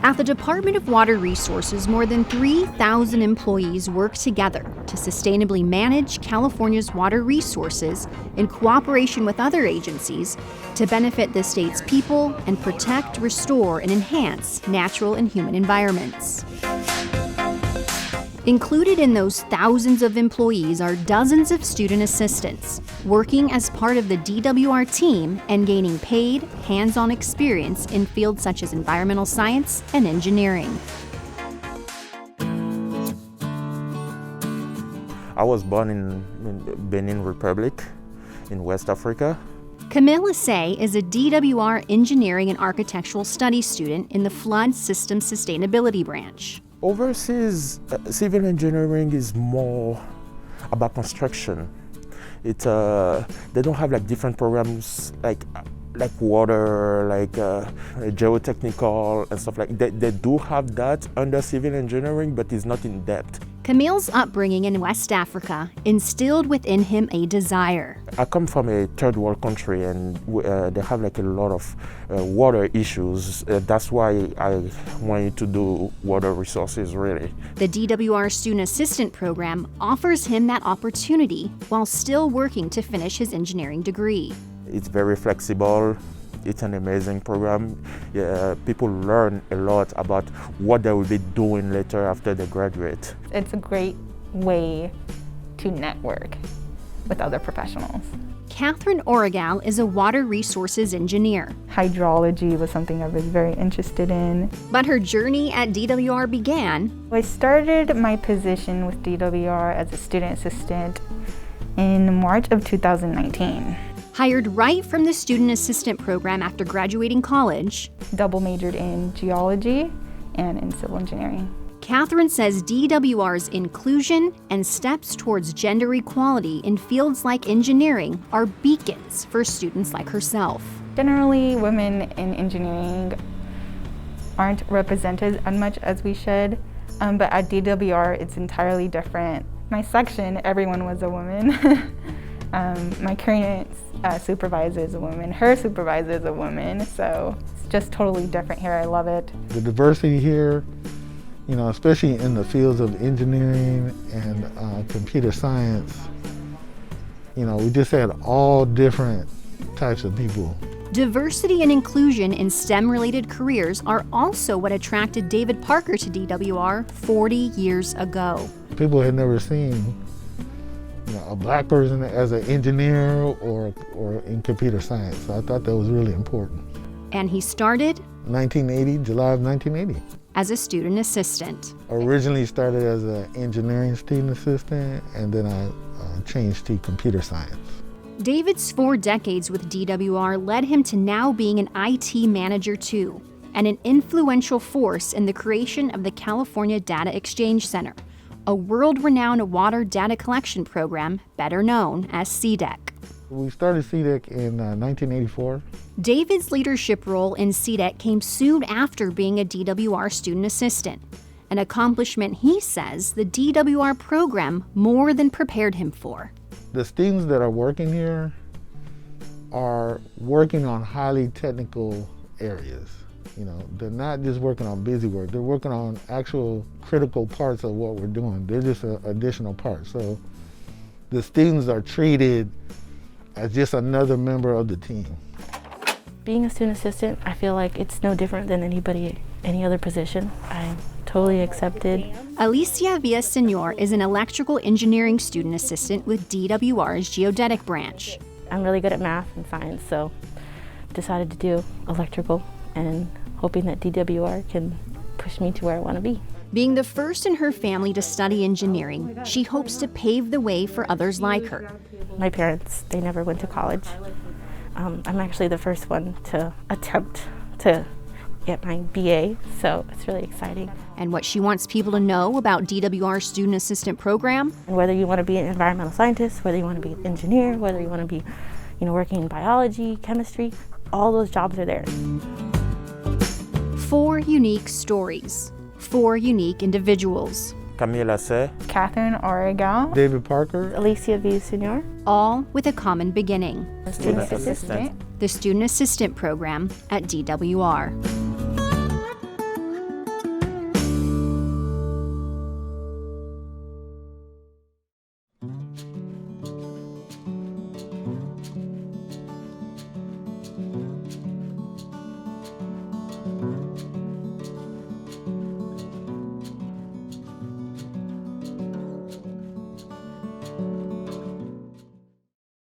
At the Department of Water Resources, more than 3,000 employees work together to sustainably manage California's water resources in cooperation with other agencies to benefit the state's people and protect, restore, and enhance natural and human environments. Included in those thousands of employees are dozens of student assistants, working as part of the DWR team and gaining paid, hands-on experience in fields such as environmental science and engineering. I was born in Benin Republic in West Africa. Camille Assay is a DWR Engineering and Architectural Studies student in the Flood Systems Sustainability branch. Overseas, civil engineering is more about construction. They don't have like different programs like water, like geotechnical and stuff like that. They do have that under civil engineering, but it's not in depth. Camille's upbringing in West Africa instilled within him a desire. I come from a third world country, and they have like a lot of water issues. That's why I wanted to do water resources, really. The DWR Student Assistant Program offers him that opportunity while still working to finish his engineering degree. It's very flexible. It's an amazing program. People learn a lot about what they will be doing later after they graduate. It's a great way to network with other professionals. Catherine Origal is a water resources engineer. Hydrology was something I was very interested in. But her journey at DWR began. I started my position with DWR as a student assistant in March of 2019. Hired right from the Student Assistant Program after graduating college. Double majored in geology and in civil engineering. Catherine says DWR's inclusion and steps towards gender equality in fields like engineering are beacons for students like herself. Generally, women in engineering aren't represented as much as we should, but at DWR it's entirely different. My section, everyone was a woman. My current supervisor is a woman, her supervisor is a woman, so it's just totally different here. I love it. The diversity here, you know, especially in the fields of engineering and computer science, you know, we just had all different types of people. Diversity and inclusion in STEM-related careers are also what attracted David Parker to DWR 40 years ago. People had never seen a black person as an engineer or in computer science. So I thought that was really important. And he started 1980, July of 1980. As a student assistant. Originally started as an engineering student assistant, and then I changed to computer science. David's 4 decades with DWR led him to now being an IT manager too, and an influential force in the creation of the California Data Exchange Center, a world-renowned water data collection program better known as CDEC. We started CDEC in 1984. David's leadership role in CDEC came soon after being a DWR student assistant, an accomplishment he says the DWR program more than prepared him for. The students that are working here are working on highly technical areas. You know, they're not just working on busy work, they're working on actual critical parts of what we're doing. They're just an additional part. So the students are treated as just another member of the team. Being a student assistant, I feel like it's no different than any other position. I'm totally accepted. Alicia Villasenor is an electrical engineering student assistant with DWR's geodetic branch. I'm really good at math and science, so decided to do electrical and hoping that DWR can push me to where I want to be. Being the first in her family to study engineering, she hopes to pave the way for others like her. My parents, they never went to college. I'm actually the first one to attempt to get my BA, so it's really exciting. And what she wants people to know about DWR's Student Assistant Program. And whether you want to be an environmental scientist, whether you want to be an engineer, whether you want to be, working in biology, chemistry, all those jobs are there. 4 unique stories, 4 unique individuals. Camille Assay, Catherine Origal, David Parker, Alicia Villasenor. All with a common beginning. student assistant. The Student Assistant Program at DWR.